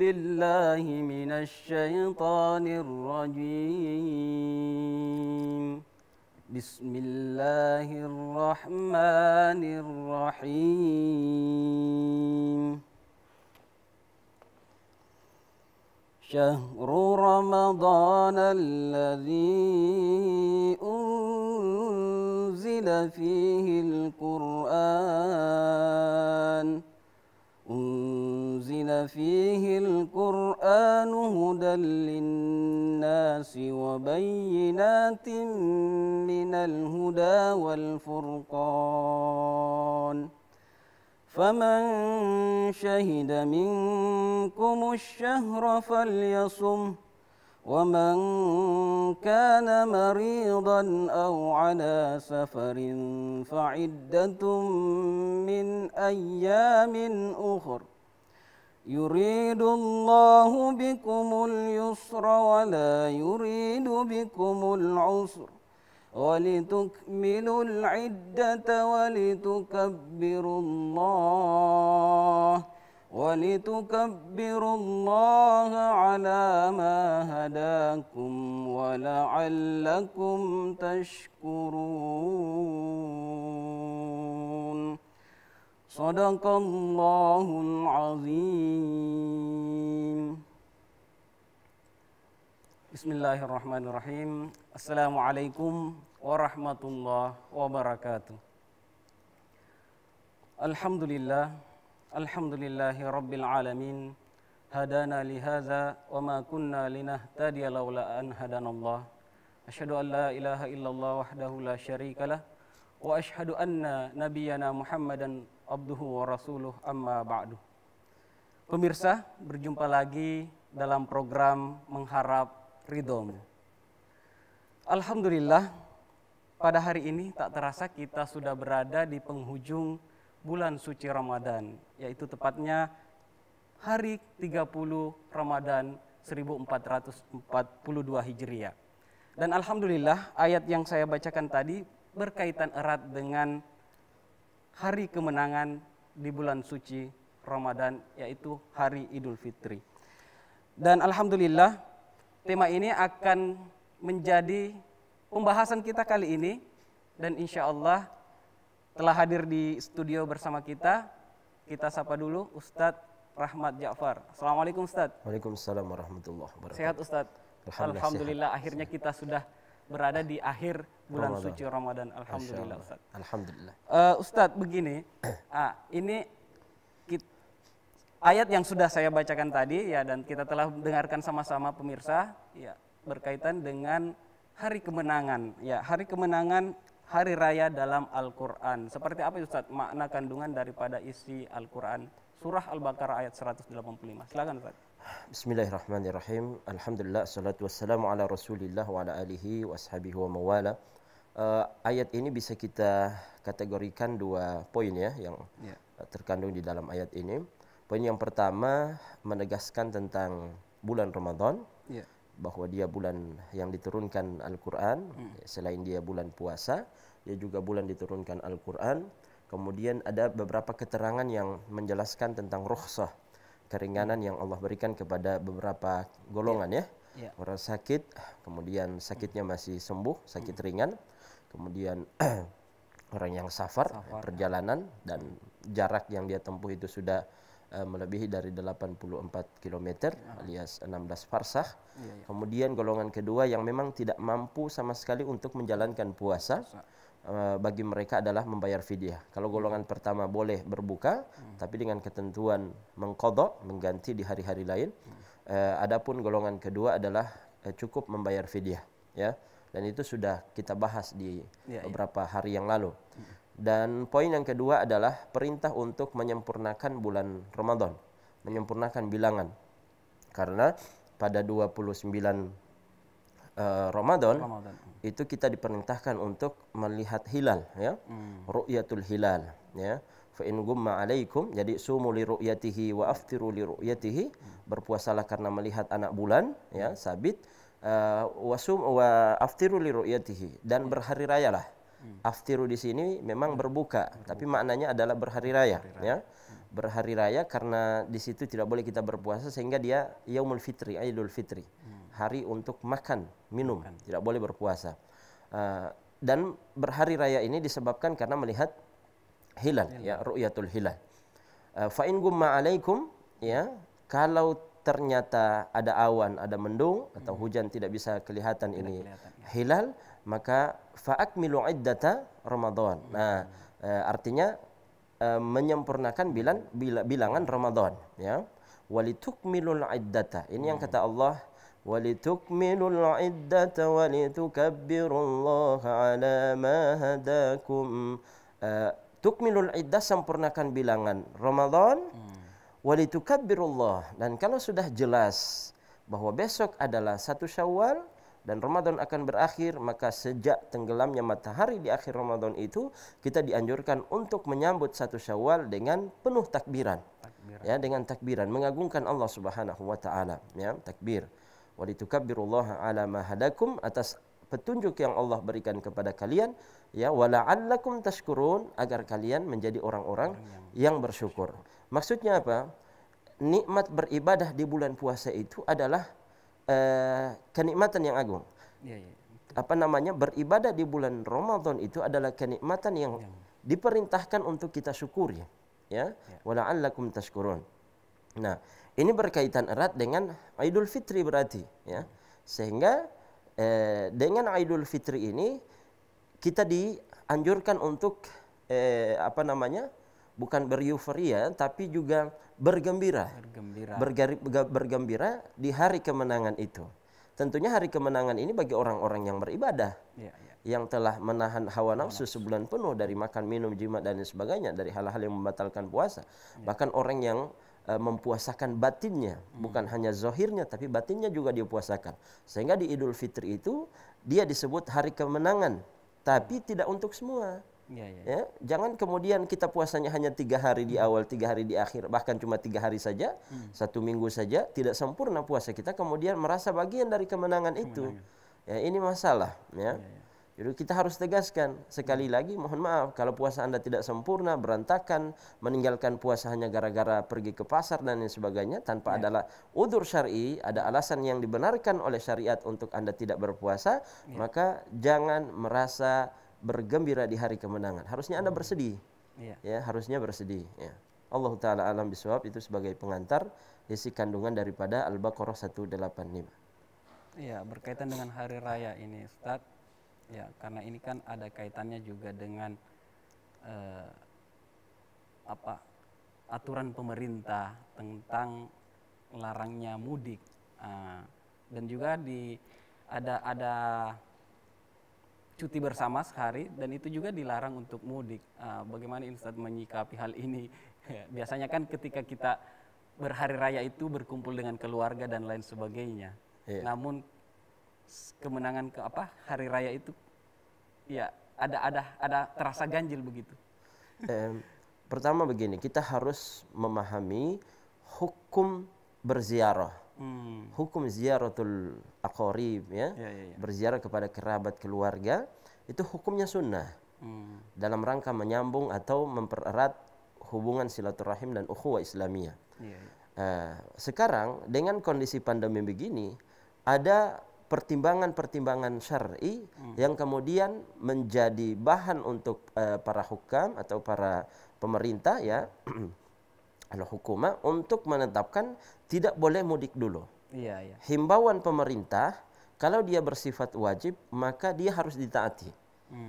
بالله من الشيطان الرجيم. بسم الله الرحمن الرحيم. شهر رمضان الذي أنزل فيه القرآن هدى للناس وبينات من الهدى والفرقان فمن شهد منكم الشهر فليصمه ومن كان مريضا أو على سفر فعدة من أيام أخر يريد الله بكم اليسر ولا يريد بكم العسر ولتكملوا العدة ولتكبروا الله على ما هداكم ولعلكم تشكرون. Sadaqallahul azim. Bismillahirrahmanirrahim. Assalamualaikum warahmatullahi wabarakatuh. Alhamdulillahi rabbil alamin. Hadana lihaza wa ma kunna linahtadiya laula an hadanallah. Asyhadu an la ilaha illallah wahdahu la syarikalah wa asyhadu anna nabiyyana Muhammadan abduhu wa rasuluh amma ba'du. Pemirsa, berjumpa lagi dalam program Mengharap Ridhomu. Alhamdulillah, pada hari ini tak terasa kita sudah berada di penghujung bulan suci Ramadan, yaitu tepatnya hari 30 Ramadan 1442 Hijriah. Dan alhamdulillah, ayat yang saya bacakan tadi berkaitan erat dengan hari kemenangan di bulan suci Ramadan, yaitu hari Idul Fitri. Dan alhamdulillah, tema ini akan menjadi pembahasan kita kali ini. Dan insya Allah telah hadir di studio bersama kita. Kita sapa dulu Ustadz Rahmat Ja'far. Assalamualaikum Ustadz. Waalaikumsalam warahmatullahi wabarakatuh. Sehat Ustadz? Alhamdulillah, akhirnya kita sudah berada di akhir bulan suci Ramadan. Alhamdulillah Ustadz. Alhamdulillah. Ustadz, begini, ini ayat yang sudah saya bacakan tadi ya, dan kita telah dengarkan sama-sama pemirsa ya, berkaitan dengan hari kemenangan ya, hari kemenangan, hari raya dalam Al-Quran. Seperti apa Ustadz makna kandungan daripada isi Al-Quran? Surah Al-Baqarah ayat 185. Silakan Ustadz. Bismillahirrahmanirrahim. Alhamdulillah, salatu wassalamu ala rasulillah wa ala alihi wa ashabihi wa mawala. Ayat ini bisa kita kategorikan dua poin ya, yang terkandung di dalam ayat ini. Poin yang pertama menegaskan tentang bulan Ramadan, bahwa dia bulan yang diturunkan Al-Quran. Selain dia bulan puasa, dia juga bulan diturunkan Al-Quran. Kemudian ada beberapa keterangan yang menjelaskan tentang rukhsah, keringanan yang Allah berikan kepada beberapa golongan ya. Orang sakit, kemudian sakitnya masih sembuh, sakit ringan. Kemudian orang yang safar, perjalanan, dan jarak yang dia tempuh itu sudah melebihi dari 84 km alias 16 farsakh. Kemudian golongan kedua yang memang tidak mampu sama sekali untuk menjalankan puasa, bagi mereka adalah membayar fidyah. Kalau golongan pertama boleh berbuka, tapi dengan ketentuan mengqadha, mengganti di hari-hari lain. Adapun golongan kedua adalah cukup membayar fidyah ya. Dan itu sudah kita bahas di beberapa hari yang lalu. Dan poin yang kedua adalah perintah untuk menyempurnakan bulan Ramadan, menyempurnakan bilangan. Karena pada 29 Ramadan itu kita diperintahkan untuk melihat hilal ya. Ru'yatul hilal ya. Fa in gumma alaikum, jadi sumu li ru'yatihi wa aftiru li ru'yatihi, berpuasalah karena melihat anak bulan ya, sabit. Wasum wa aftiru li ru'yatihi, dan berhari rayalah. Aftiru di sini memang berbuka, tapi maknanya adalah berhari raya ya. berhari raya karena di situ tidak boleh kita berpuasa sehingga dia Yaumul Fitri, Idul Fitri. Hari untuk makan, minum, tidak boleh berpuasa. Dan berhari raya ini disebabkan karena melihat hilal, ya, ru'yatul hilal. Fa in gumma alaikum, ya, kalau ternyata ada awan, ada mendung atau hujan tidak bisa kelihatan ini hilal, maka fa akmilu iddata Ramadan. Nah, artinya menyempurnakan bilangan Ramadan, ya. Walitukmilul iddata. Ini yang kata Allah, walitukmilul iddata walitukabbirullaha ala ma hadakum. Tukmilul iddah, sempurnakan bilangan Ramadan. Walitukabbirullah, dan kalau sudah jelas bahwa besok adalah 1 Syawal dan Ramadan akan berakhir, maka sejak tenggelamnya matahari di akhir Ramadan itu kita dianjurkan untuk menyambut 1 Syawal dengan penuh takbiran. Ya, dengan takbiran, mengagungkan Allah Subhanahu wa taala, ya, takbir. Walitukabbirullaha ala ma hadakum, atas petunjuk yang Allah berikan kepada kalian, ya, wala'allakum tashkurun, agar kalian menjadi orang-orang yang bersyukur. Maksudnya apa? Nikmat beribadah di bulan puasa itu adalah kenikmatan yang agung. Apa namanya? Beribadah di bulan Ramadan itu adalah kenikmatan yang diperintahkan untuk kita syukuri, ya. Wala'allakum tashkurun. Nah, ini berkaitan erat dengan Idul Fitri berarti, ya. Sehingga dengan Idul Fitri ini kita dianjurkan untuk apa namanya? Bukan beryuforia tapi juga bergembira. Bergembira di hari kemenangan itu. Tentunya hari kemenangan ini bagi orang-orang yang beribadah, yang telah menahan hawa nafsu sebulan penuh dari makan, minum, jima dan sebagainya, dari hal-hal yang membatalkan puasa. Bahkan orang yang mempuasakan batinnya, bukan hanya zahirnya tapi batinnya juga dia puasakan. Sehingga di Idul Fitri itu dia disebut hari kemenangan, tapi tidak untuk semua. Ya, jangan kemudian kita puasanya hanya 3 hari di awal, 3 hari di akhir, bahkan cuma 3 hari saja, 1 minggu saja, tidak sempurna puasa kita, kemudian merasa bagian dari kemenangan itu. Ya, ini masalah, ya. Jadi kita harus tegaskan sekali lagi, mohon maaf kalau puasa Anda tidak sempurna, berantakan, meninggalkan puasa hanya gara-gara pergi ke pasar dan lain sebagainya tanpa adalah udzur syar'i, ada alasan yang dibenarkan oleh syariat untuk Anda tidak berpuasa, maka jangan merasa bergembira di hari kemenangan. Harusnya Anda bersedih. Ya, harusnya bersedih, ya. Allah taala alam bisawab. Itu sebagai pengantar isi kandungan daripada Al-Baqarah 185. Iya, berkaitan dengan hari raya ini, Ustaz. Ya, karena ini kan ada kaitannya juga dengan aturan pemerintah tentang larangnya mudik. Dan juga ada cuti bersama sehari, dan itu juga dilarang untuk mudik. Bagaimana Ustaz menyikapi hal ini? Biasanya kan ketika kita berhari raya itu berkumpul dengan keluarga dan lain sebagainya. Namun kemenangan hari raya itu ya ada terasa ganjil begitu. Pertama begini, kita harus memahami hukum berziarah. Hukum ziaratul aqarib, ya. Berziarah kepada kerabat keluarga itu hukumnya sunnah. Dalam rangka menyambung atau mempererat hubungan silaturahim dan ukhuwah Islamiyah. Sekarang dengan kondisi pandemi begini, ada pertimbangan-pertimbangan syar'i yang kemudian menjadi bahan untuk para hukam atau para pemerintah, ya, al-hukumah, untuk menetapkan tidak boleh mudik dulu. Himbauan pemerintah kalau dia bersifat wajib maka dia harus ditaati.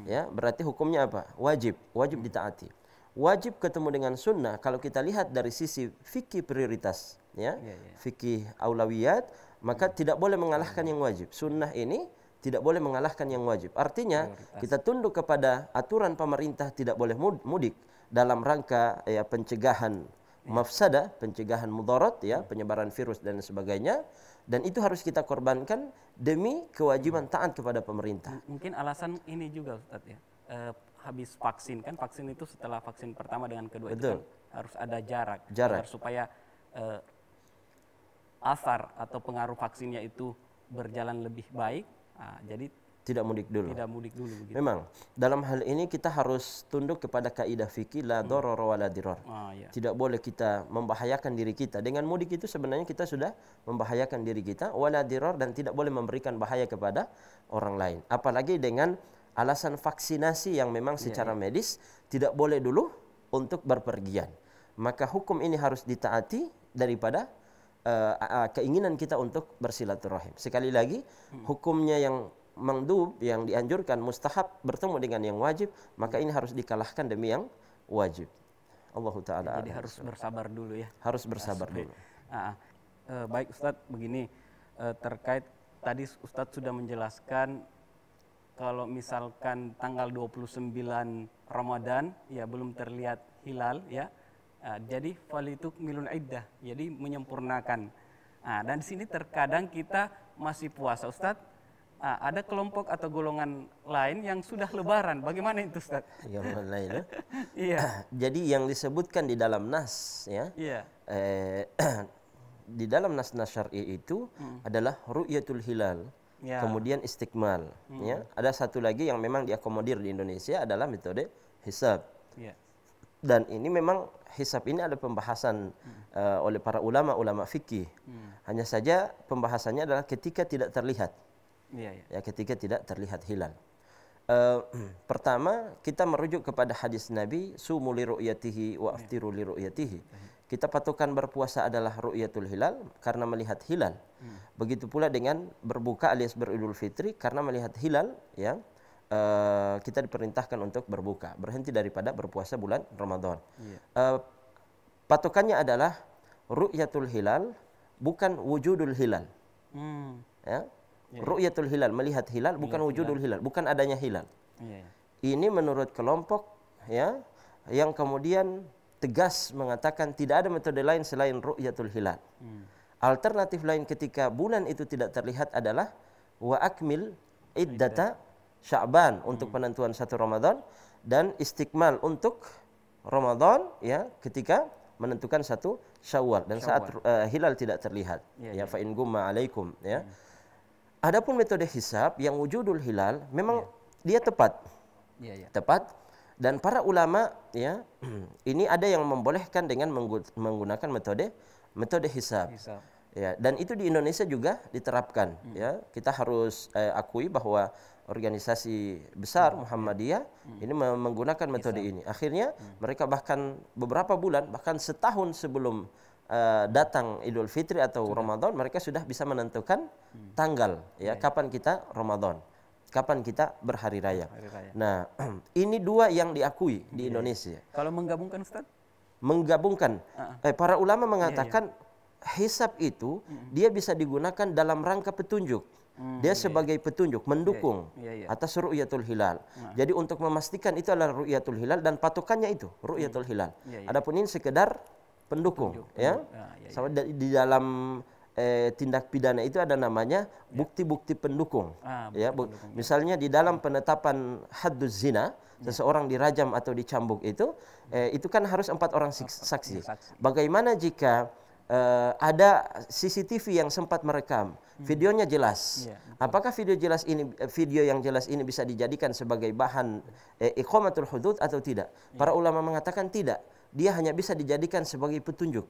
Ya, berarti hukumnya apa? Wajib ditaati. Wajib ketemu dengan sunnah kalau kita lihat dari sisi fikih prioritas, ya. Fikih aulawiyat, maka tidak boleh mengalahkan yang wajib. Sunnah ini tidak boleh mengalahkan yang wajib. Artinya kita tunduk kepada aturan pemerintah tidak boleh mudik dalam rangka pencegahan mafsadah, pencegahan mudarat, ya, penyebaran virus dan sebagainya, dan itu harus kita korbankan demi kewajiban taat kepada pemerintah. Mungkin alasan ini juga, Ustaz, ya. Habis vaksin, kan vaksin itu setelah vaksin pertama dengan kedua itu kan harus ada jarak. Agar supaya asar atau pengaruh vaksinnya itu berjalan lebih baik. Jadi Tidak mudik dulu. Tidak mudik dulu begitu. Memang dalam hal ini kita harus tunduk kepada kaidah fikih la darara wa la dirar. Ya. Tidak boleh kita membahayakan diri kita. Dengan mudik itu sebenarnya kita sudah membahayakan diri kita, wa la dirar, dan tidak boleh memberikan bahaya kepada orang lain. Apalagi dengan alasan vaksinasi yang memang secara medis tidak boleh dulu untuk berpergian. Maka hukum ini harus ditaati daripada keinginan kita untuk bersilaturahim. Sekali lagi, hukumnya yang mandub, yang dianjurkan, mustahab, bertemu dengan yang wajib, maka ini harus dikalahkan demi yang wajib. Allah Ta'ala. Jadi harus bersabar dulu ya. Harus bersabar dulu. Baik Ustadz, begini, terkait tadi Ustadz sudah menjelaskan kalau misalkan tanggal 29 Ramadan ya belum terlihat hilal ya. Jadi falitukmilul iddah, jadi menyempurnakan. Dan di sini terkadang kita masih puasa, Ustadz. Ada kelompok atau golongan lain yang sudah lebaran. Bagaimana itu, Ustadz? Yang lain, ya? Iya. Jadi yang disebutkan di dalam nas, ya. Iya. Di dalam nas-nas syar'i itu adalah ru'yatul hilal. Ya. Kemudian istikmal. Ya. Ada satu lagi yang memang diakomodir di Indonesia adalah metode hisab. Ya. Dan ini memang hisab ini ada pembahasan oleh para ulama fikih. Hanya saja pembahasannya adalah ketika tidak terlihat. Ya, ketika tidak terlihat hilal. Pertama, kita merujuk kepada hadis Nabi, sumu li ru'yatihi wa aftiru li ru'yatihi. Kita patokan berpuasa adalah ru'yatul hilal karena melihat hilal. Begitu pula dengan berbuka alias beridul fitri karena melihat hilal, ya. Kita diperintahkan untuk berbuka, berhenti daripada berpuasa bulan Ramadan. Patokannya adalah ru'yatul hilal, bukan wujudul hilal. Ya? Ru'yatul hilal, melihat hilal, bukan wujudul hilal, bukan adanya hilal. Ini menurut kelompok, ya, yang kemudian tegas mengatakan tidak ada metode lain selain ru'yatul hilal. Alternatif lain ketika bulan itu tidak terlihat adalah wa akmil iddata Sya'ban untuk penentuan 1 Ramadan dan istikmal untuk Ramadan, ya, ketika menentukan 1 Syawal dan saat hilal tidak terlihat. Ya, fa in gumma alaikum, ya. Adapun metode hisab yang wujudul hilal memang dia tepat. Tepat, dan para ulama, ya, ini ada yang membolehkan dengan menggunakan metode hisab. Ya, dan itu di Indonesia juga diterapkan, ya. Kita harus akui bahwa organisasi besar Muhammadiyah ini menggunakan metode ini. Akhirnya mereka bahkan beberapa bulan, bahkan setahun sebelum datang Idul Fitri atau Ramadan, mereka sudah bisa menentukan tanggal, ya, kapan kita Ramadan, kapan kita berhari raya. Nah, ini dua yang diakui di Indonesia. Kalau menggabungkan, Ustaz? Menggabungkan, para ulama mengatakan hisab itu dia bisa digunakan dalam rangka petunjuk. Dia sebagai petunjuk, mendukung atas ru'yatul hilal. Jadi untuk memastikan itu adalah ru'yatul hilal dan patokannya itu ru'yatul hilal. Adapun ini sekedar pendukung, ya. Sama di dalam tindak pidana itu ada namanya bukti-bukti pendukung. Ya, misalnya di dalam penetapan hadduz zina, seseorang dirajam atau dicambuk itu kan harus 4 orang saksi. Bagaimana jika ada CCTV yang sempat merekam, videonya jelas. Apakah video yang jelas ini bisa dijadikan sebagai bahan iqamatul hudud atau tidak? Para ulama mengatakan tidak. Dia hanya bisa dijadikan sebagai petunjuk.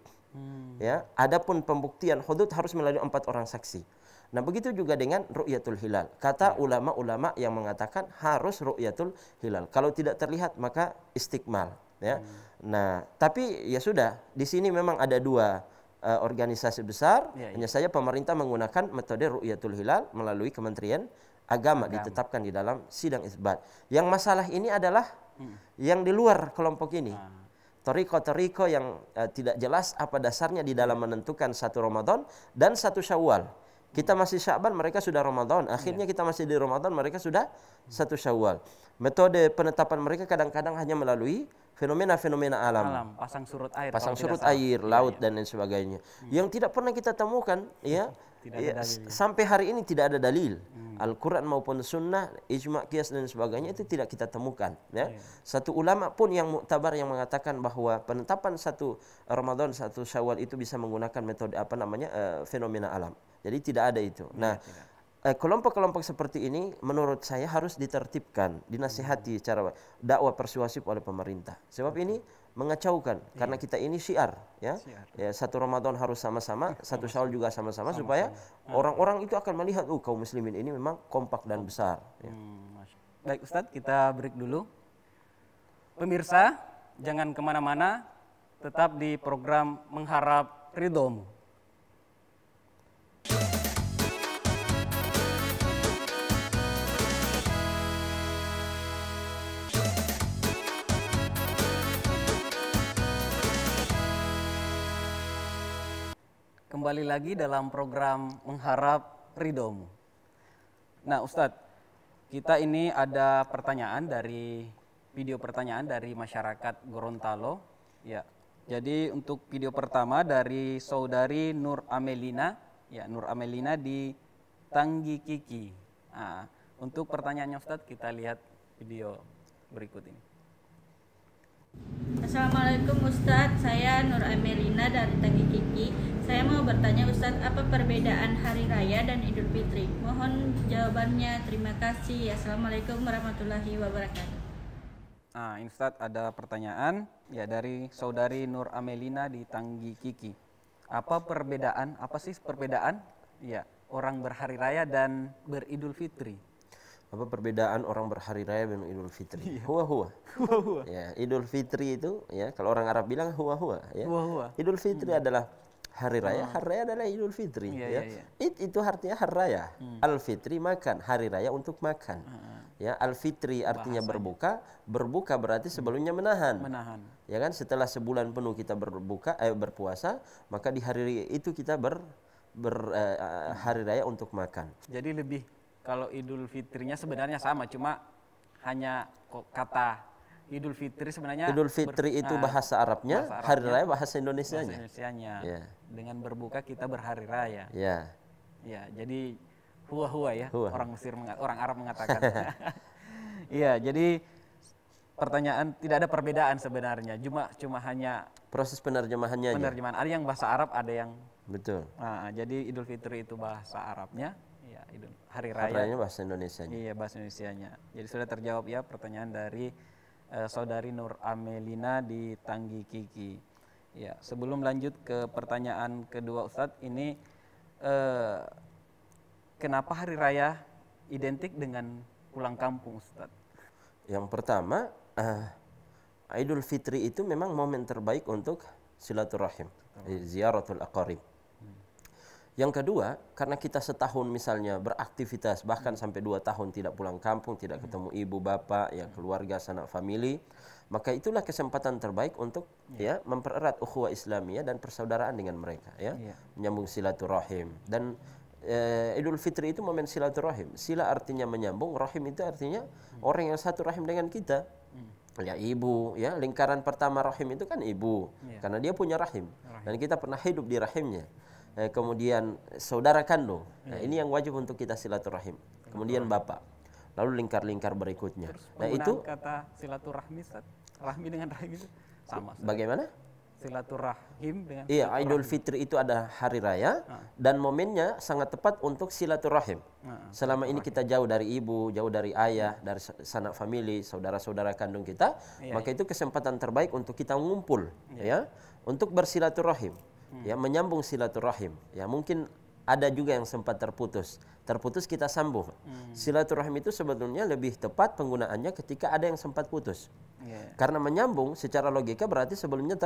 Ya, adapun pembuktian hudud harus melalui 4 orang saksi. Nah, begitu juga dengan ru'yatul hilal. Kata ulama-ulama yang mengatakan harus ru'yatul hilal. Kalau tidak terlihat maka istikmal, ya. Nah, tapi ya sudah, di sini memang ada 2 organisasi besar, hanya saja pemerintah menggunakan metode ru'yatul hilal melalui Kementerian Agama, ditetapkan di dalam sidang isbat. Yang masalah ini adalah yang di luar kelompok ini. Toriko-toriko yang tidak jelas apa dasarnya di dalam menentukan 1 Ramadan dan 1 Syawal. Kita masih Sya'ban, mereka sudah Ramadan. Akhirnya kita masih di Ramadan, mereka sudah 1 Syawal. Metode penetapan mereka kadang-kadang hanya melalui fenomena-fenomena alam. Pasang surut air. Pasang surut air, laut dan lain sebagainya. Yang tidak pernah kita temukan, ya. Sampai hari ini tidak ada dalil. Al-Quran maupun sunnah, ijma', qiyas dan sebagainya itu tidak kita temukan, ya. Satu ulama pun yang muktabar yang mengatakan bahwa penetapan 1 Ramadan, 1 Syawal itu bisa menggunakan metode fenomena alam. Jadi tidak ada itu. Nah, kelompok-kelompok seperti ini menurut saya harus ditertibkan, dinasihati cara dakwah persuasif oleh pemerintah. Sebab ini mengacaukan karena kita ini syiar, ya. Ya, satu Ramadan harus sama-sama, satu Syawal juga sama-sama supaya orang-orang itu akan melihat kaum muslimin ini memang kompak dan besar. Ya. Baik Ustadz, kita break dulu. Pemirsa, jangan kemana-mana, tetap di program Mengharap Ridhomu. Kembali lagi dalam program Mengharap Ridhomu. Nah Ustadz, kita ini ada pertanyaan dari video pertanyaan dari masyarakat Gorontalo. Ya, jadi untuk video pertama dari saudari Nur Amelina, ya Nur Amelina di Tanggi Kiki. Nah, untuk pertanyaannya Ustadz, kita lihat video berikut ini. Assalamualaikum Ustadz, saya Nur Amelina dari Tanggi Kiki. Saya mau bertanya Ustadz, apa perbedaan Hari Raya dan Idul Fitri? Mohon jawabannya, terima kasih. Assalamualaikum warahmatullahi wabarakatuh. Nah, Ustadz ada pertanyaan ya dari saudari Nur Amelina di Tanggi Kiki. Apa sih perbedaan ya orang berhari raya dan beridul fitri? Apa perbedaan orang berhari raya dan Idul Fitri? Huwa. Ya, Idul Fitri itu ya kalau orang Arab bilang huwa ya. Idul Fitri adalah hari raya adalah Idul Fitri ya. Itu artinya hari raya. Al Fitri makan, hari raya untuk makan. Ya, Al Fitri artinya berbuka berarti sebelumnya menahan. Ya kan, setelah sebulan penuh kita berpuasa, maka di hari itu kita hari raya untuk makan. Jadi lebih kalau Idul Fitrinya sebenarnya sama, cuma hanya kata Idul Fitri sebenarnya. Idul Fitri itu bahasa Arabnya, hari raya bahasa Indonesianya. Ya. Dengan berbuka kita berhari raya. Ya. Ya, jadi huwa ya. Orang Mesir, orang Arab mengatakan. Iya, jadi pertanyaan tidak ada perbedaan sebenarnya, cuma hanya proses penerjemahannya aja. Ada yang bahasa Arab, ada yang betul. Nah, jadi Idul Fitri itu bahasa Arabnya. Hari raya bahasa Indonesianya. Iya, bahasa Indonesianya. Jadi sudah terjawab ya pertanyaan dari saudari Nur Amelina di Tanggi Kiki. Ya, sebelum lanjut ke pertanyaan kedua Ustadz, ini kenapa hari raya identik dengan pulang kampung Ustadz? Yang pertama, Idul Fitri itu memang momen terbaik untuk silaturahim, ziaratul aqarib. Yang kedua, karena kita setahun misalnya beraktivitas bahkan sampai 2 tahun tidak pulang kampung, tidak ketemu ibu, bapak, ya keluarga, sanak famili, maka itulah kesempatan terbaik untuk ya mempererat ukhuwah Islamiyah dan persaudaraan dengan mereka, ya. Menyambung silaturahim. Dan Idul Fitri itu momen silaturahim. Sila artinya menyambung, rahim itu artinya orang yang satu rahim dengan kita. Ya ibu, ya lingkaran pertama rahim itu kan ibu, karena dia punya rahim dan kita pernah hidup di rahimnya. Kemudian saudara kandung, nah, ini yang wajib untuk kita silaturahim. Kemudian bapak, lalu lingkar-lingkar berikutnya. Terus nah itu kata silaturahmi, rahmi dengan rahim itu sama. Bagaimana? Silaturahim dengan Idul Fitri itu ada hari raya dan momennya sangat tepat untuk silaturahim. Selama ini kita jauh dari ibu, jauh dari ayah, dari sanak famili, saudara-saudara kandung kita, maka itu kesempatan terbaik untuk kita mengumpul, ya, untuk bersilaturahim. Ya, menyambung silaturahim. Ya, mungkin ada juga yang sempat terputus kita sambung. Silaturahim itu sebetulnya lebih tepat penggunaannya ketika ada yang sempat putus. Karena menyambung secara logika berarti sebelumnya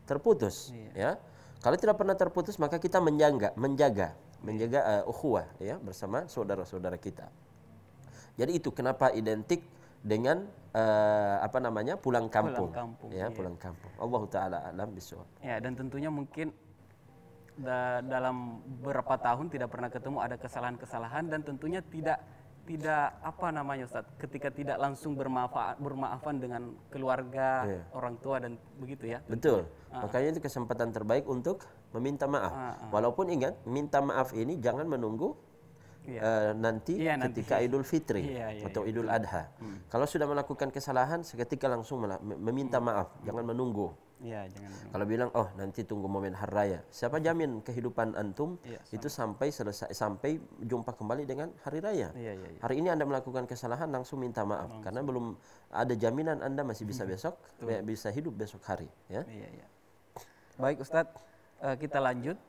terputus. Ya, kalau tidak pernah terputus maka kita menjaga ukhuwah ya bersama saudara-saudara kita. Jadi itu kenapa identik dengan pulang kampung. Pulang kampung. Allahu taala alam bishawab. Ya, dan tentunya mungkin dalam beberapa tahun tidak pernah ketemu, ada kesalahan-kesalahan dan tentunya tidak Ustaz, ketika tidak langsung bermaafan dengan keluarga, orang tua dan begitu ya. Betul. Makanya itu kesempatan terbaik untuk meminta maaf. Walaupun ingat, minta maaf ini jangan menunggu nanti ketika Idul Fitri atau Idul Adha. Kalau sudah melakukan kesalahan seketika langsung meminta maaf, jangan menunggu Iya, jangan. Kalau bilang, oh nanti tunggu momen hari raya, siapa jamin kehidupan antum itu sampai selesai, sampai jumpa kembali dengan hari raya. Hari ini Anda melakukan kesalahan, langsung minta maaf karena belum ada jaminan Anda masih bisa besok, bisa hidup besok hari. Ya. Baik Ustadz, kita lanjut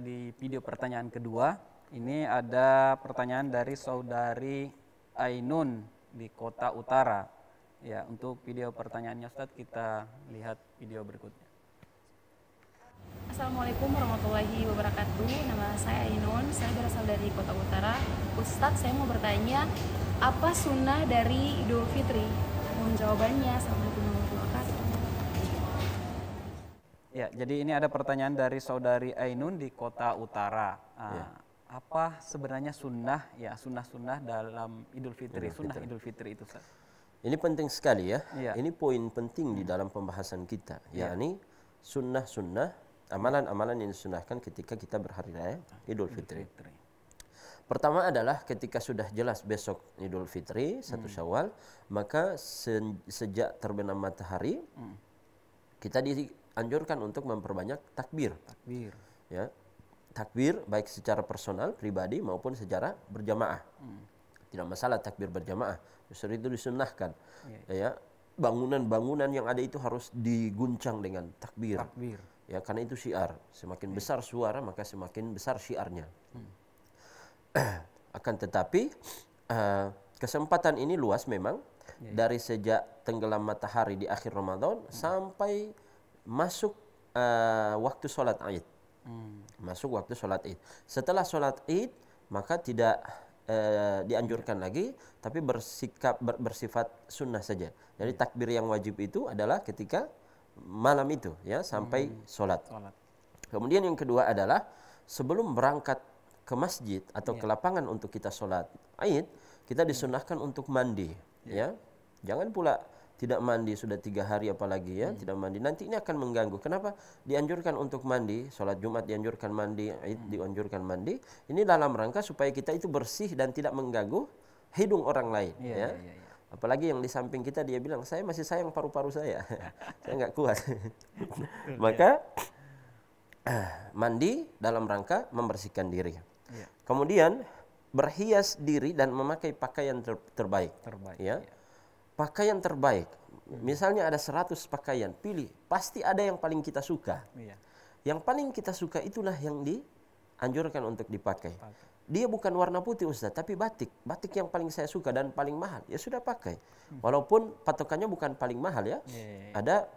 di video pertanyaan kedua. Ini ada pertanyaan dari saudari Ainun di Kota Utara. Ya, untuk video pertanyaannya Ustadz, kita lihat video berikutnya. Assalamualaikum warahmatullahi wabarakatuh. Nama saya Ainun, saya berasal dari Kota Utara. Ustadz, saya mau bertanya, apa sunnah dari Idul Fitri? Mohon jawabannya. Assalamualaikum warahmatullahi wabarakatuh. Ya, jadi ini ada pertanyaan dari saudari Ainun di Kota Utara. Apa sebenarnya sunnah, ya sunnah-sunnah dalam Idul Fitri, sunnah Idul Fitri itu Ustadz? Ini penting sekali ya. Ini poin penting di dalam pembahasan kita. yakni sunnah-sunnah, amalan-amalan yang disunahkan ketika kita berhari raya Idul Fitri. Pertama adalah ketika sudah jelas besok Idul Fitri, 1 Syawal, maka sejak terbenam matahari, kita dianjurkan untuk memperbanyak takbir. Ya, takbir baik secara personal, pribadi maupun secara berjamaah. Tidak masalah takbir berjamaah, justru itu disunnahkan. Ya, bangunan-bangunan yang ada itu harus diguncang dengan takbir. Ya, karena itu syiar. Semakin besar suara maka semakin besar syiarnya. Akan tetapi kesempatan ini luas memang dari sejak tenggelam matahari di akhir Ramadan sampai masuk waktu sholat Id. Masuk waktu sholat Id. Setelah sholat Id maka tidak dianjurkan lagi, tapi bersifat sunnah saja. Jadi takbir yang wajib itu adalah ketika malam itu, ya, sampai sholat. Kemudian yang kedua adalah sebelum berangkat ke masjid atau ke lapangan untuk kita sholat Id, kita disunahkan untuk mandi. Ya, jangan pula tidak mandi sudah 3 hari apalagi ya, tidak mandi. Nanti ini akan mengganggu. Kenapa? Dianjurkan untuk mandi, sholat Jumat dianjurkan mandi, Id dianjurkan mandi. Ini dalam rangka supaya kita itu bersih dan tidak mengganggu hidung orang lain. Apalagi yang di samping kita dia bilang, saya masih sayang paru-paru saya, saya nggak kuat. Maka mandi dalam rangka membersihkan diri. Kemudian berhias diri dan memakai pakaian terbaik. Ya. Pakaian terbaik, misalnya ada 100 pakaian, pilih, pasti ada yang paling kita suka. Yang paling kita suka itulah yang dianjurkan untuk dipakai. Dia bukan warna putih Ustaz, tapi batik. Batik yang paling saya suka dan paling mahal, ya sudah pakai. Walaupun patokannya bukan paling mahal ya. Ada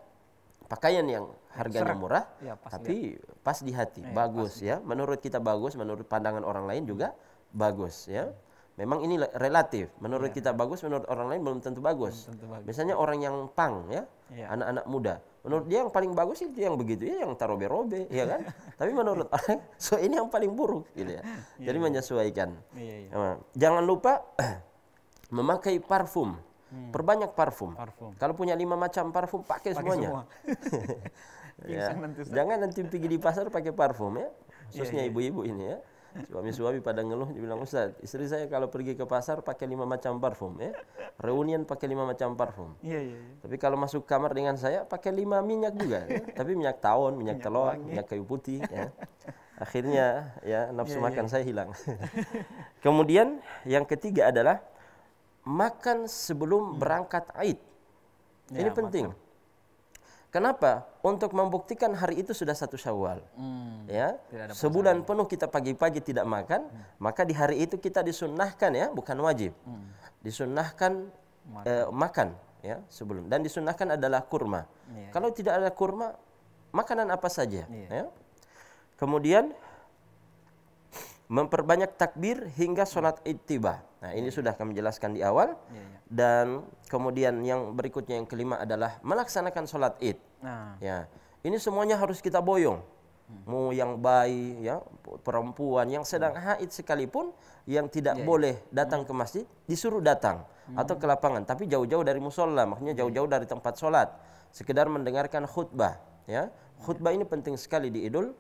pakaian yang harganya murah, tapi pas di hati, bagus ya. Menurut kita bagus, menurut pandangan orang lain juga bagus ya. Memang ini relatif. Menurut kita bagus, menurut orang lain belum tentu bagus. Misalnya orang yang pang ya, anak-anak muda. Menurut dia yang paling bagus itu yang begitu ya, yang tarobe-robe, ya kan? Tapi menurut orang, so ini yang paling buruk, gitu ya. Jadi menyesuaikan. Jangan lupa memakai parfum. Perbanyak parfum. Kalau punya 5 macam parfum, pakai semuanya. Ya. Jangan nanti pergi di pasar pakai parfum ya. Khususnya ibu-ibu ini ya. Suami-suami pada ngeluh, dia bilang, Ustaz, istri saya kalau pergi ke pasar pakai 5 macam parfum ya. Reunian pakai 5 macam parfum. Tapi kalau masuk kamar dengan saya pakai 5 minyak juga ya. Tapi minyak tawon, minyak telur, minyak kayu putih ya. Akhirnya ya nafsu makan saya hilang. Kemudian yang ketiga adalah makan sebelum berangkat Id. Ini penting. Kenapa? Untuk membuktikan hari itu sudah 1 Syawal. Ya, sebulan penuh kita pagi-pagi tidak makan, maka di hari itu kita disunnahkan ya, bukan wajib. Disunnahkan makan ya sebelum, dan disunnahkan adalah kurma. Kalau tidak ada kurma, makanan apa saja. Ya. Kemudian memperbanyak takbir hingga sholat Id tiba. Nah, ini sudah kami jelaskan di awal. Dan kemudian yang berikutnya yang kelima adalah melaksanakan sholat Id. Ya, ini semuanya harus kita boyong. Mau yang bayi, ya, perempuan yang sedang haid sekalipun, yang tidak boleh datang ke masjid disuruh datang atau ke lapangan, tapi jauh-jauh dari musola, maksudnya jauh-jauh dari tempat sholat, sekedar mendengarkan khutbah. Ya, khutbah ini penting sekali di Idul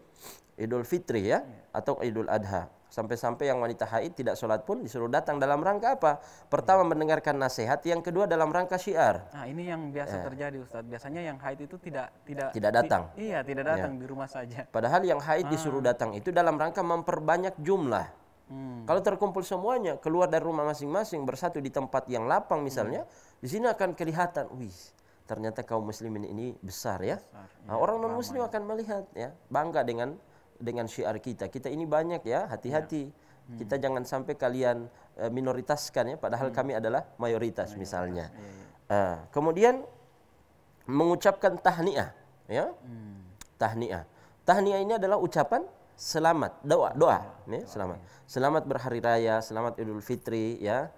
Idul Fitri ya, atau Idul Adha. Sampai-sampai yang wanita haid tidak sholat pun disuruh datang dalam rangka apa? Pertama mendengarkan nasihat, yang kedua dalam rangka syiar. Nah, ini yang biasa terjadi Ustadz. Biasanya yang haid itu tidak datang. Iya, tidak datang di rumah saja. Padahal yang haid disuruh datang itu dalam rangka memperbanyak jumlah. Kalau terkumpul semuanya keluar dari rumah masing-masing bersatu di tempat yang lapang misalnya, di sini akan kelihatan, wih, ternyata kaum muslimin ini besar ya. Nah, orang non muslim akan melihat ya, bangga dengan syiar kita. Kita ini banyak ya, hati-hati. Kita jangan sampai kalian minoritaskan ya, padahal kami adalah mayoritas misalnya. Kemudian mengucapkan tahniah ya. Tahniah. Tahniah ini adalah ucapan selamat, doa ya, selamat. Selamat berhari raya, selamat Idul Fitri ya.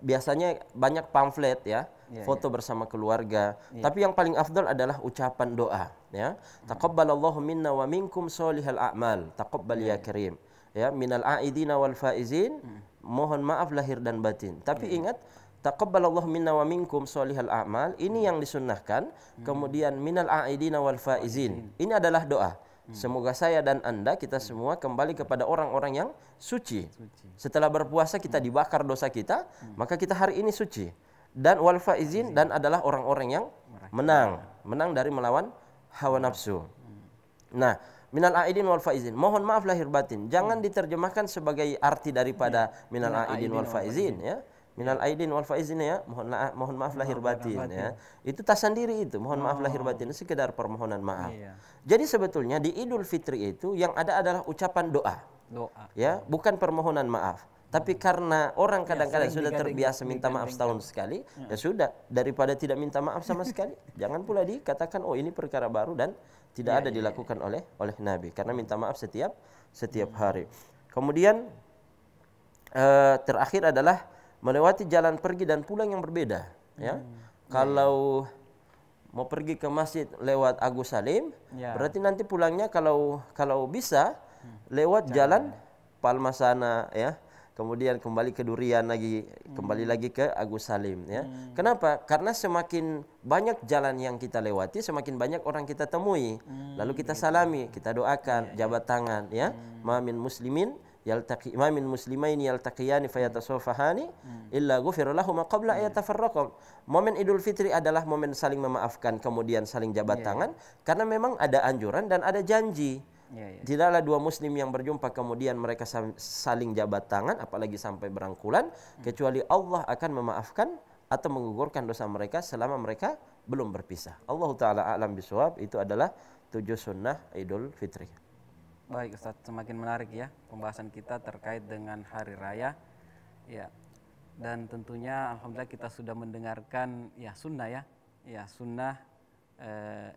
Biasanya banyak pamflet ya, foto bersama keluarga. Tapi yang paling afdal adalah ucapan doa ya. Taqabbalallahu minna wa minkum sholihal a'mal. Taqabbal ya karim. Ya, minal aidina wal faizin. Mohon maaf lahir dan batin. Tapi ingat, taqabbalallahu minna wa minkum sholihal a'mal, ini yang disunnahkan. Kemudian minal aidina wal faizin. Ini adalah doa. Semoga saya dan Anda, kita semua kembali kepada orang-orang yang suci. Setelah berpuasa kita dibakar dosa kita, maka kita hari ini suci. Dan wal faizin, dan adalah orang-orang yang menang dari melawan hawa nafsu. Nah, minal aidin wal faizin, mohon maaf lahir batin. Jangan diterjemahkan sebagai arti daripada minal aidin wal faizin ya. Minal aidin wal faizin ya, mohon maaf lahir batin ya. Itu tas sendiri itu, mohon maaf lahir batin, sekedar permohonan maaf. Jadi sebetulnya di Idul Fitri itu yang ada adalah ucapan doa. Ya, bukan permohonan maaf. Tapi karena orang kadang-kadang sudah terbiasa minta maaf setahun sekali, ya sudah, daripada tidak minta maaf sama sekali, jangan pula dikatakan oh ini perkara baru dan tidak ada dilakukan oleh Nabi, karena minta maaf setiap hari. Kemudian terakhir adalah melewati jalan pergi dan pulang yang berbeda ya. Kalau mau pergi ke masjid lewat Agus Salim, berarti nanti pulangnya kalau bisa lewat jalan Palma sana ya. Kemudian kembali ke Durian lagi, kembali lagi ke Agus Salim ya. Kenapa? Karena semakin banyak jalan yang kita lewati, semakin banyak orang kita temui. Lalu kita salami, kita doakan, jabat tangan ya. Ma min muslimin ma min muslimaini yaltaqiyani fayatasafahani illa ghufira lahum qabla ayatafarraqu. Momen Idul Fitri adalah momen saling memaafkan, kemudian saling jabat tangan, karena memang ada anjuran dan ada janji. Tidaklah dua muslim yang berjumpa kemudian mereka saling jabat tangan, apalagi sampai berangkulan, kecuali Allah akan memaafkan atau menggugurkan dosa mereka selama mereka belum berpisah. Allah Ta'ala a'lam bishawab. Itu adalah 7 sunnah Idul Fitri. Baik Ustaz, semakin menarik ya pembahasan kita terkait dengan hari raya ya. Dan tentunya alhamdulillah kita sudah mendengarkan ya sunnah sunnah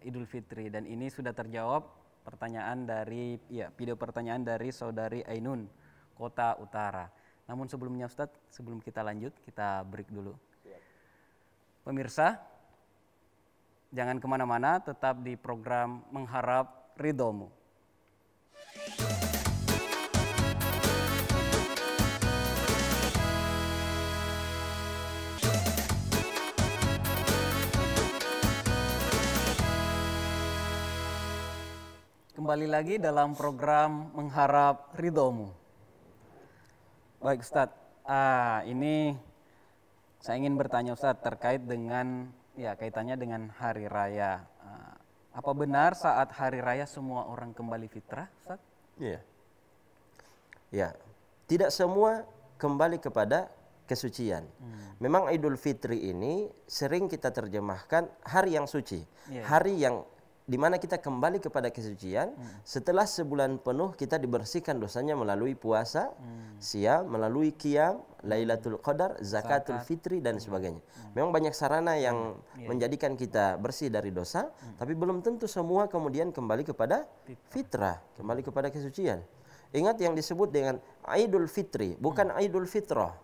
Idul Fitri, dan ini sudah terjawab video pertanyaan dari saudari Ainun Kota Utara. Namun sebelumnya Ustaz, sebelum kita lanjut, kita break dulu. Pemirsa, jangan kemana-mana, tetap di program Mengharap Ridhomu. Kembali lagi dalam program Mengharap Ridhomu. Baik Ustadz, ini saya ingin bertanya Ustadz terkait dengan kaitannya dengan hari raya. Apa benar saat hari raya semua orang kembali fitrah, Ustaz? Iya. Ya, tidak semua kembali kepada kesucian. Memang Idul Fitri ini sering kita terjemahkan hari yang suci, hari yang dimana kita kembali kepada kesucian. Setelah sebulan penuh kita dibersihkan dosanya melalui puasa, siam, melalui qiyam, Lailatul Qadar, zakatul fitri dan sebagainya. Memang banyak sarana yang menjadikan kita bersih dari dosa, tapi belum tentu semua kemudian kembali kepada fitrah, kembali kepada kesucian. Ingat yang disebut dengan Idul Fitri, bukan Idul Fitrah.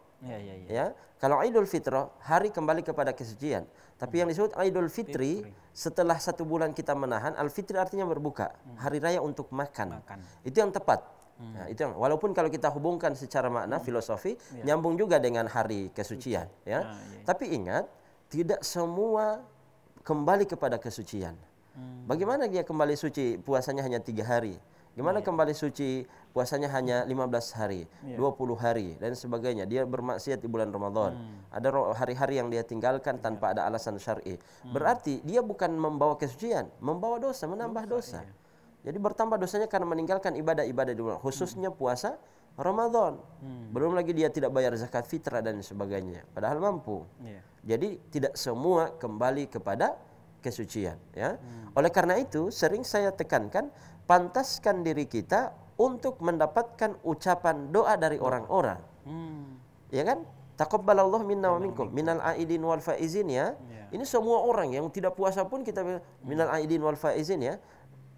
Ya, kalau Idul Fitrah hari kembali kepada kesucian, tapi yang disebut Idul Fitri setelah 1 bulan kita menahan. Al-Fitri artinya berbuka, hari raya untuk makan. Itu yang tepat. Nah, itu yang, walaupun kalau kita hubungkan secara makna filosofi nyambung juga dengan hari kesucian ya. Tapi ingat, tidak semua kembali kepada kesucian. Bagaimana dia kembali suci puasanya hanya 3 hari? Gimana kembali suci puasanya hanya 15 hari, 20 hari dan sebagainya. Dia bermaksiat di bulan Ramadan. Ada hari-hari yang dia tinggalkan tanpa ada alasan syar'i. Berarti dia bukan membawa kesucian, membawa dosa, menambah dosa. Jadi bertambah dosanya karena meninggalkan ibadah-ibadah di bulan, khususnya puasa Ramadan. Belum lagi dia tidak bayar zakat fitrah dan sebagainya, padahal mampu. Jadi tidak semua kembali kepada kesucian, ya. Oleh karena itu sering saya tekankan, pantaskan diri kita untuk mendapatkan ucapan doa dari orang-orang. Ya kan? Taqabbalallahu minna wa minkum minal aidin wal faizin, ya. Ini semua orang yang tidak puasa pun kita minal aidin wal faizin, ya.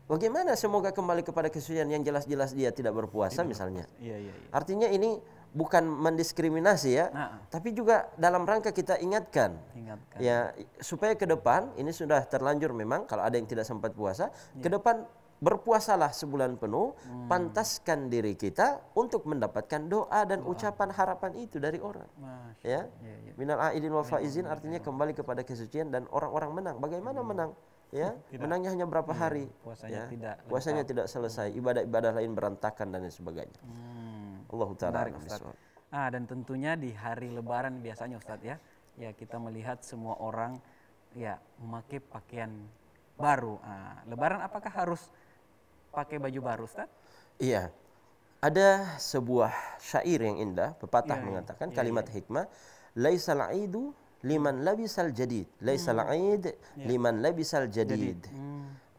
Bagaimana semoga kembali kepada kesucian yang jelas-jelas dia tidak berpuasa misalnya. Artinya ini bukan mendiskriminasi, ya, tapi juga dalam rangka kita ingatkan. Ya, supaya ke depan ini sudah terlanjur memang kalau ada yang tidak sempat puasa, ke depan berpuasalah sebulan penuh, pantaskan diri kita untuk mendapatkan doa dan ucapan harapan itu dari orang. Ya. Minal aidin wal faizin artinya kembali kepada kesucian dan orang-orang menang. Bagaimana menang? Ya, menangnya hanya berapa hari, puasanya tidak selesai, ibadah-ibadah lain berantakan dan sebagainya. Allah Ta'ala. Dan tentunya di hari Lebaran biasanya Ustadz, ya kita melihat semua orang ya memakai pakaian baru. Lebaran apakah harus pakai baju baru, Ustadz? Iya, ada sebuah syair yang indah, pepatah mengatakan kalimat hikmah, laisal aidu liman labisal jadid, laisal aid liman labisal jadid.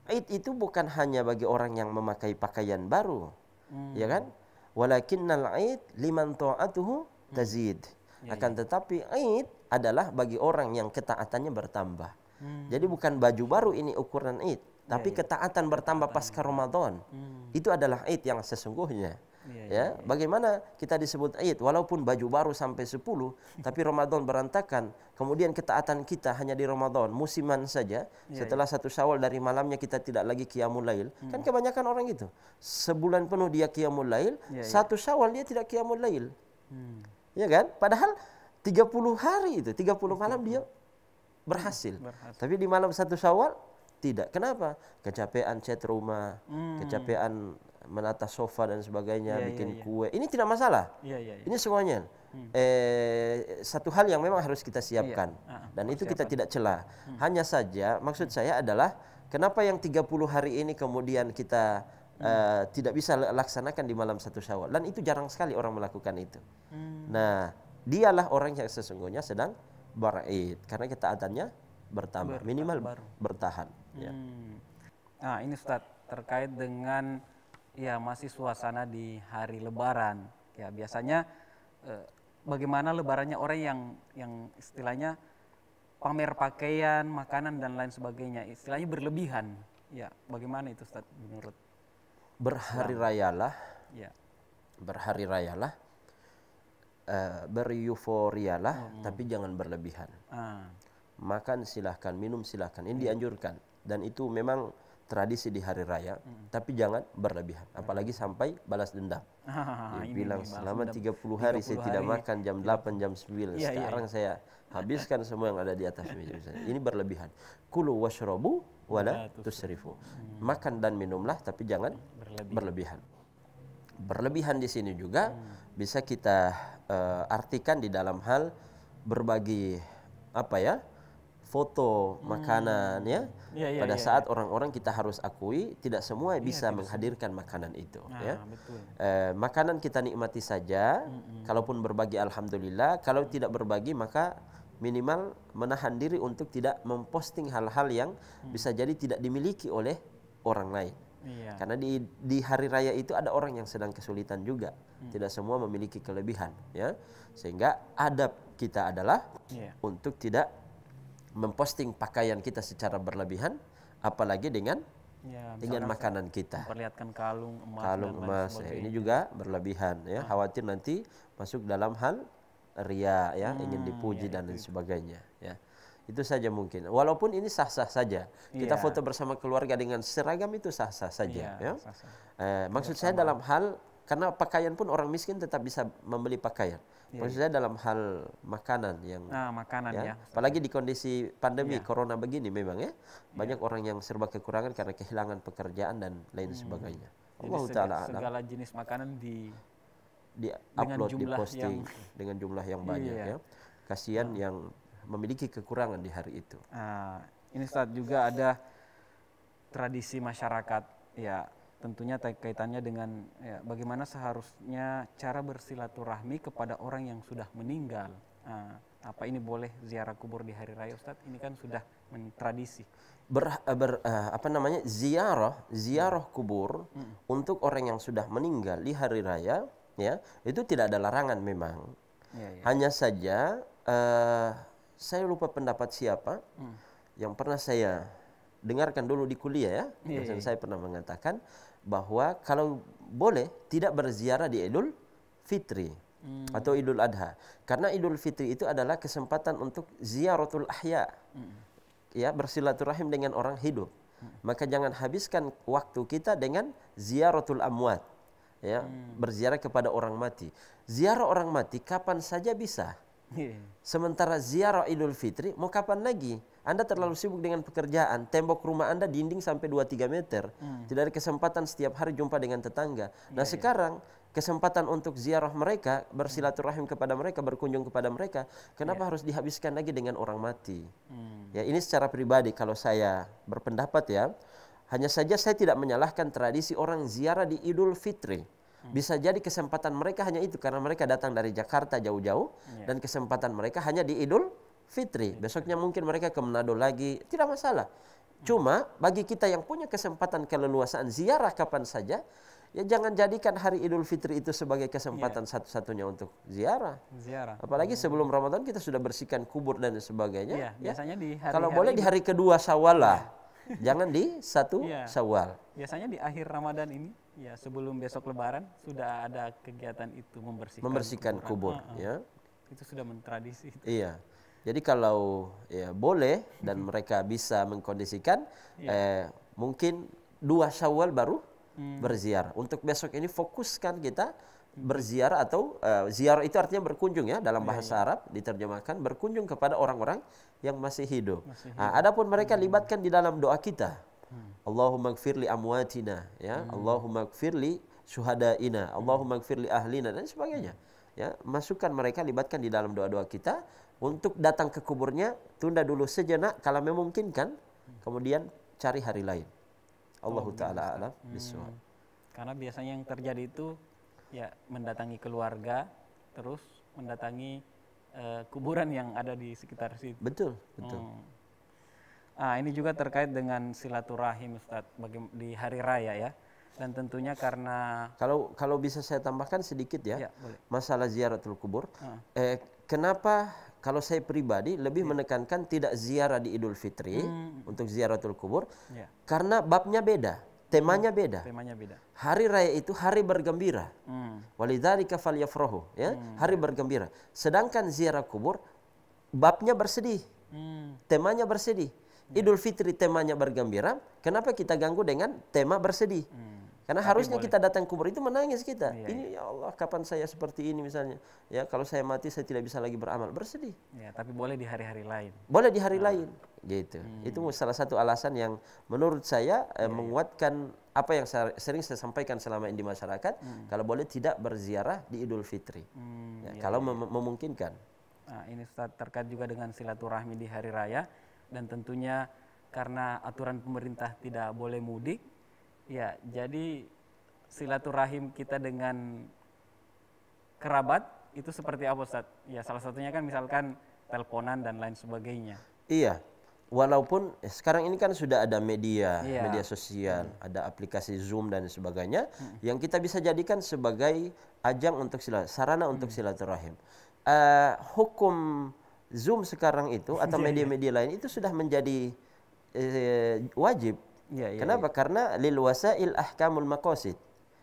Aid itu bukan hanya bagi orang yang memakai pakaian baru, ya kan? Walakinnal aid liman ta'atuhu tazid. Akan tetapi aid adalah bagi orang yang ketaatannya bertambah. Jadi bukan baju baru ini ukuran aid, tapi ketaatan bertambah pasca Ramadan. Itu adalah aid yang sesungguhnya. Ya, bagaimana kita disebut aid walaupun baju baru sampai 10 tapi Ramadan berantakan, kemudian ketaatan kita hanya di Ramadan musiman saja, setelah 1 Syawal dari malamnya kita tidak lagi qiyamul lail. Kan kebanyakan orang itu sebulan penuh dia qiyamul lail, 1 Syawal dia tidak qiyamul lail. Ya kan? Padahal 30 hari itu, 30 malam dia berhasil. Tapi di malam 1 Syawal tidak. Kenapa? Kecapean cat rumah, kecapean menata sofa dan sebagainya, bikin kue. Ini tidak masalah. Ini semuanya satu hal yang memang harus kita siapkan. Dan itu kita tidak cela. Hanya saja maksud saya adalah kenapa yang 30 hari ini kemudian kita tidak bisa laksanakan di malam 1 Syawal. Dan itu jarang sekali orang melakukan itu. Nah, dialah orang yang sesungguhnya sedang beraid karena ketaatannya bertambah, minimal bertahan. Nah, ini Ustadz terkait dengan ya masih suasana di hari Lebaran. Ya biasanya bagaimana Lebarannya orang yang istilahnya pamer pakaian, makanan dan lain sebagainya, istilahnya berlebihan. Ya bagaimana itu Ustadz menurut? Berhari rayalah, berhari rayalah, bereuforialah, tapi jangan berlebihan. Makan silahkan, minum silahkan, ini dianjurkan dan itu memang tradisi di hari raya, tapi jangan berlebihan, apalagi sampai balas dendam. Dia bilang selama 30 hari saya tidak makan jam 8, jam 9, sekarang saya habiskan semua yang ada di atas meja. Ini berlebihan. Kulu washrabu wala tusrifu. Makan dan minumlah, tapi jangan berlebihan. Berlebihan di sini juga bisa kita artikan di dalam hal berbagi foto makanan, ya. Pada saat orang-orang kita harus akui tidak semua bisa menghadirkan makanan itu, ya. Makanan kita nikmati saja, kalaupun berbagi alhamdulillah, kalau tidak berbagi maka minimal menahan diri untuk tidak memposting hal-hal yang bisa jadi tidak dimiliki oleh orang lain. Karena di hari raya itu ada orang yang sedang kesulitan juga, tidak semua memiliki kelebihan, ya. Sehingga adab kita adalah untuk tidak memposting pakaian kita secara berlebihan, apalagi dengan makanan kita. Memperlihatkan kalung emas, ini juga berlebihan, ya. Khawatir nanti masuk dalam hal ria, ya, ingin dipuji dan lain sebagainya, ya. Itu saja mungkin. Walaupun ini sah-sah saja. Kita foto bersama keluarga dengan seragam itu sah-sah saja, ya. Maksud saya dalam hal karena pakaian pun orang miskin tetap bisa membeli pakaian. Maksud saya dalam hal makanan yang makanan ya. Apalagi di kondisi pandemi corona begini memang ya banyak orang yang serba kekurangan karena kehilangan pekerjaan dan lain sebagainya. Allah Ta'ala segala jenis makanan di-upload, di-posting dengan jumlah yang banyak ya. Kasihan yang memiliki kekurangan di hari itu. Ini Ustaz juga ada tradisi masyarakat ya, tentunya kaitannya dengan bagaimana seharusnya cara bersilaturahmi kepada orang yang sudah meninggal. Apa ini boleh ziarah kubur di hari raya Ustaz? Ini kan sudah tradisi. Ziarah kubur untuk orang yang sudah meninggal di hari raya ya, itu tidak ada larangan memang. Hanya saja saya lupa pendapat siapa yang pernah saya dengarkan dulu di kuliah ya. Saya pernah mengatakan bahwa kalau boleh tidak berziarah di Idul Fitri atau Idul Adha, karena Idul Fitri itu adalah kesempatan untuk ziaratul ahya, ya, bersilaturahim dengan orang hidup. Maka jangan habiskan waktu kita dengan ziaratul amwat, ya, berziarah kepada orang mati. Ziarah orang mati kapan saja bisa. Sementara ziarah Idul Fitri mau kapan lagi? Anda terlalu sibuk dengan pekerjaan, tembok rumah Anda dinding sampai 2-3 meter. Tidak ada kesempatan setiap hari jumpa dengan tetangga. Nah sekarang kesempatan untuk ziarah mereka, bersilaturahim kepada mereka, berkunjung kepada mereka, kenapa harus dihabiskan lagi dengan orang mati? Ya, ini secara pribadi kalau saya berpendapat ya, hanya saja saya tidak menyalahkan tradisi orang ziarah di Idul Fitri. Bisa jadi kesempatan mereka hanya itu karena mereka datang dari Jakarta jauh-jauh dan kesempatan mereka hanya di Idul Fitri. Besoknya mungkin mereka ke Manado lagi, tidak masalah. Cuma bagi kita yang punya kesempatan keleluasaan ziarah kapan saja, ya jangan jadikan hari Idul Fitri itu sebagai kesempatan satu-satunya untuk ziarah. Apalagi sebelum Ramadan kita sudah bersihkan kubur dan sebagainya. Biasanya di hari kalau boleh di hari kedua Syawal lah. Jangan di 1 Syawal. Biasanya di akhir Ramadan ini, ya sebelum besok Lebaran sudah ada kegiatan itu membersihkan kubur, ya. Itu sudah mentradisi. Iya. Jadi kalau ya boleh dan mereka bisa mengkondisikan, mungkin 2 Syawal baru berziarah. Untuk besok ini fokuskan kita berziarah atau ziarah itu artinya berkunjung ya, dalam bahasa Arab diterjemahkan berkunjung kepada orang-orang yang masih hidup. Adapun mereka libatkan di dalam doa kita. Allahumma gfirli amwatina, ya, Allahumma gfirli syuhadaina, Allahumma gfirli ahlina dan sebagainya. Ya, masukkan mereka, libatkan di dalam doa-doa kita. Untuk datang ke kuburnya tunda dulu sejenak kalau memungkinkan, kemudian cari hari lain. Allahu Ta'ala a'lam bishawab. Karena biasanya yang terjadi itu ya mendatangi keluarga, terus mendatangi kuburan yang ada di sekitar situ. Betul. Ini juga terkait dengan silaturahim Ustadz di hari raya ya. Dan tentunya karena kalau bisa saya tambahkan sedikit ya, boleh. Masalah ziaratul kubur. Kenapa kalau saya pribadi lebih menekankan tidak ziarah di Idul Fitri untuk ziaratul kubur? Karena babnya beda, temanya beda. Hari raya itu hari bergembira. Walidzalika falyafrahu, ya, hari bergembira. Sedangkan ziarah kubur babnya bersedih. Temanya bersedih. Idul Fitri temanya bergembira, kenapa kita ganggu dengan tema bersedih? Karena harusnya kita datang kubur itu menangis kita. Ini ya Allah, kapan saya seperti ini misalnya. Ya, kalau saya mati saya tidak bisa lagi beramal, bersedih. Ya, tapi boleh di hari-hari lain. Boleh di hari lain, gitu. Itu salah satu alasan yang menurut saya menguatkan apa yang sering saya sampaikan selama ini di masyarakat. Kalau boleh tidak berziarah di Idul Fitri. Kalau memungkinkan. Ini Ustaz terkait juga dengan silaturahmi di hari raya, dan tentunya karena aturan pemerintah tidak boleh mudik, ya jadi silaturahim kita dengan kerabat itu seperti apa Ustaz? Ya salah satunya kan misalkan teleponan dan lain sebagainya. Iya, walaupun sekarang ini kan sudah ada media sosial, ada aplikasi Zoom dan sebagainya, yang kita bisa jadikan sebagai ajang untuk sarana untuk silaturahim. Hukum Zoom sekarang itu atau media-media lain itu sudah menjadi wajib. Kenapa? Karena lil wasail ahkamul maqasid.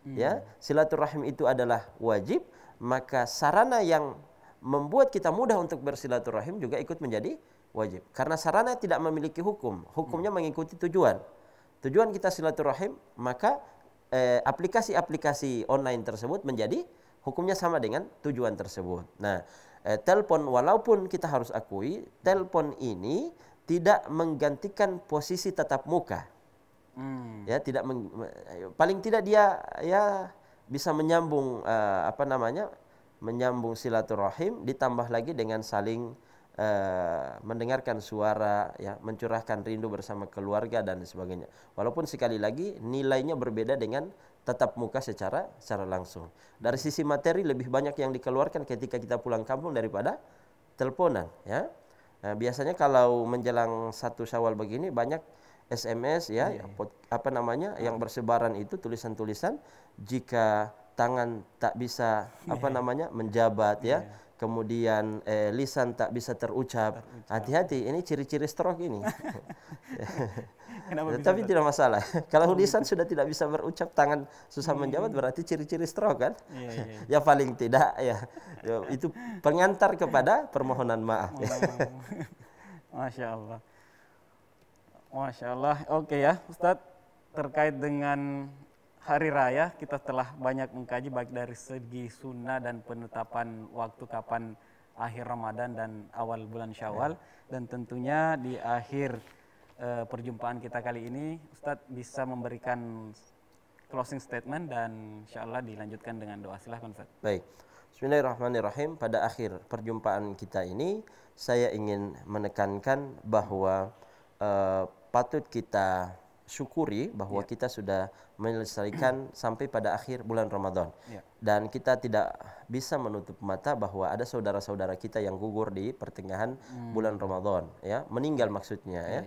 Ya, silaturahim itu adalah wajib, maka sarana yang membuat kita mudah untuk bersilaturahim juga ikut menjadi wajib. Karena sarana tidak memiliki hukum, hukumnya mengikuti tujuan. Tujuan kita silaturahim, maka aplikasi-aplikasi online tersebut menjadi hukumnya sama dengan tujuan tersebut. Nah, telepon, walaupun kita harus akui, telepon ini tidak menggantikan posisi tatap muka. Ya, tidak paling tidak dia ya bisa menyambung menyambung silaturahim, ditambah lagi dengan saling mendengarkan suara, ya, mencurahkan rindu bersama keluarga dan sebagainya. Walaupun sekali lagi nilainya berbeda dengan tatap muka secara langsung. Dari sisi materi lebih banyak yang dikeluarkan ketika kita pulang kampung daripada teleponan, ya. Nah, biasanya kalau menjelang 1 Syawal begini banyak SMS, ya, yang bersebaran itu tulisan-tulisan, jika tangan tak bisa menjabat, ya. Kemudian lisan tak bisa terucap. Hati-hati, ini ciri-ciri stroke ini. Tapi tidak masalah. Kalau lisan sudah tidak bisa berucap, tangan susah menjabat, berarti ciri-ciri stroke kan? Ya paling tidak ya itu pengantar kepada permohonan maaf. Masya Allah. Masya Allah. Oke ya, Ustadz, terkait dengan hari raya, kita telah banyak mengkaji baik dari segi sunnah dan penetapan waktu kapan akhir Ramadan dan awal bulan Syawal. Dan tentunya di akhir perjumpaan kita kali ini, Ustadz bisa memberikan closing statement dan insya Allah dilanjutkan dengan doa. Silahkan Ustadz. Baik, bismillahirrahmanirrahim. Pada akhir perjumpaan kita ini, saya ingin menekankan bahwa patut kita syukuri bahwa kita sudah menyelesaikan sampai pada akhir bulan Ramadan. Dan kita tidak bisa menutup mata bahwa ada saudara-saudara kita yang gugur di pertengahan bulan Ramadan, ya, meninggal maksudnya, ya.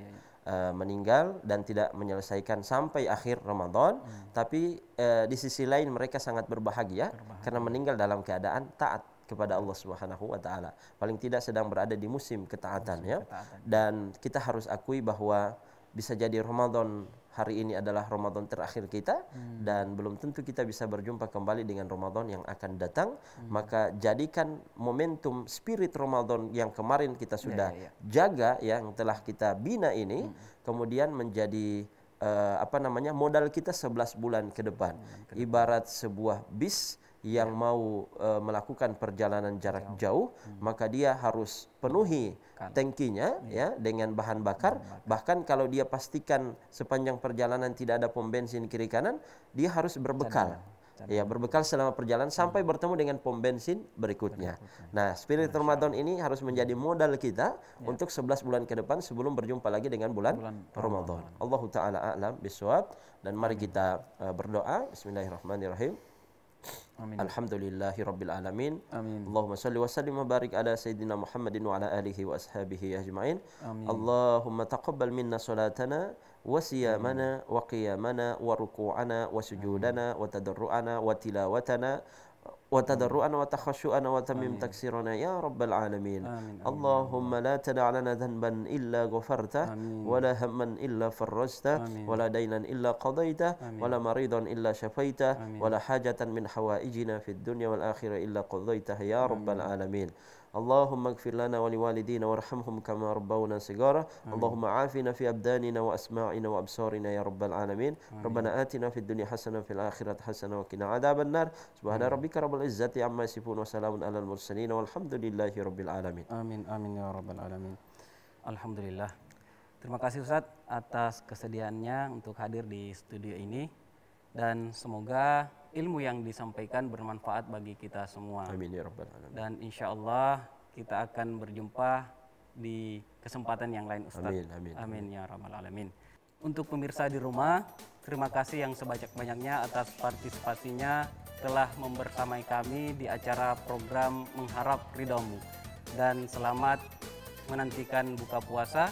Meninggal dan tidak menyelesaikan sampai akhir Ramadan, tapi di sisi lain mereka sangat berbahagia karena meninggal dalam keadaan taat kepada Allah Subhanahu wa taala. Paling tidak sedang berada di musim ketaatan, ya. Dan kita harus akui bahwa bisa jadi Ramadan hari ini adalah Ramadan terakhir kita, dan belum tentu kita bisa berjumpa kembali dengan Ramadan yang akan datang. Maka jadikan momentum spirit Ramadan yang kemarin kita sudah jaga, yang telah kita bina ini, kemudian menjadi modal kita 11 bulan ke depan. Ibarat sebuah bis yang mau melakukan perjalanan jarak jauh, maka dia harus penuhi tangkinya, ya, dengan bahan bakar. Bahkan kalau dia pastikan sepanjang perjalanan tidak ada pom bensin kiri kanan, dia harus berbekal. Ya, berbekal selama perjalanan sampai bertemu dengan pom bensin berikutnya. Nah, spirit Ramadan ini harus menjadi modal kita untuk 11 bulan ke depan sebelum berjumpa lagi dengan bulan Ramadan. Allahu taala a'lam bishawab. Dan mari kita berdoa. Bismillahirrahmanirrahim. Amin. Alhamdulillahi rabbil alamin. Amin. Allahumma salli wa sallim wa barik ala sayyidina Muhammadin wa ala alihi wa ashabihi ajma'in. Amin. Allahumma taqabbal minna salatana wa siyamana wa qiyamana wa ruku'ana wa sujudana wa tadarru'ana wa tilawatana wa tadarru'ana wa takhashu'ana wa tamim taksirana ya rabbal alamin. Allahumma la tada' lana dhanban illa ghafarta wa la hamman illa farrajta wa la daynan illa qadaita wa la maridan illa shafaita wa la hajatan min hawaijina fid dunya wal akhirah illa qadaita ya rabbal alamin. Allahumma ighfir lana wa liwalidina warhamhum kama rabbawna sigara. Allahumma afina fi abdanina wa asma'ina wa absarina ya rabbal alamin. Rabbana atina fid dunya hasanah fil akhirati hasanah wa qina adzaban nar. Subhana rabbika rabbil izzati amma yasifun wa salamun alal mursalin walhamdulillahi rabbil alamin. Amin amin ya rabbal alamin. Alhamdulillah. Terima kasih Ustadz atas kesediaannya untuk hadir di studio ini, dan semoga ilmu yang disampaikan bermanfaat bagi kita semua. Amin ya rabbal alamin. Dan insya Allah kita akan berjumpa di kesempatan yang lain Ustaz. Amin, amin. Amin ya rabbal alamin. Untuk pemirsa di rumah, terima kasih yang sebanyak-banyaknya atas partisipasinya telah membersamai kami di acara program Mengharap Ridhamu. Dan selamat menantikan buka puasa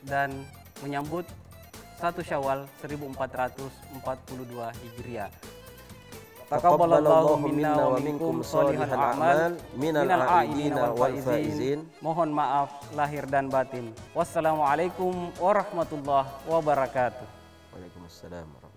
dan menyambut 1 Syawal 1442 Hijriah. Taqabbalallahu minna wa minkum sholihal a'mal minal a'idina wal faizin. Mohon maaf lahir dan batin. Wassalamualaikum warahmatullahi wabarakatuh. Waalaikumsalam.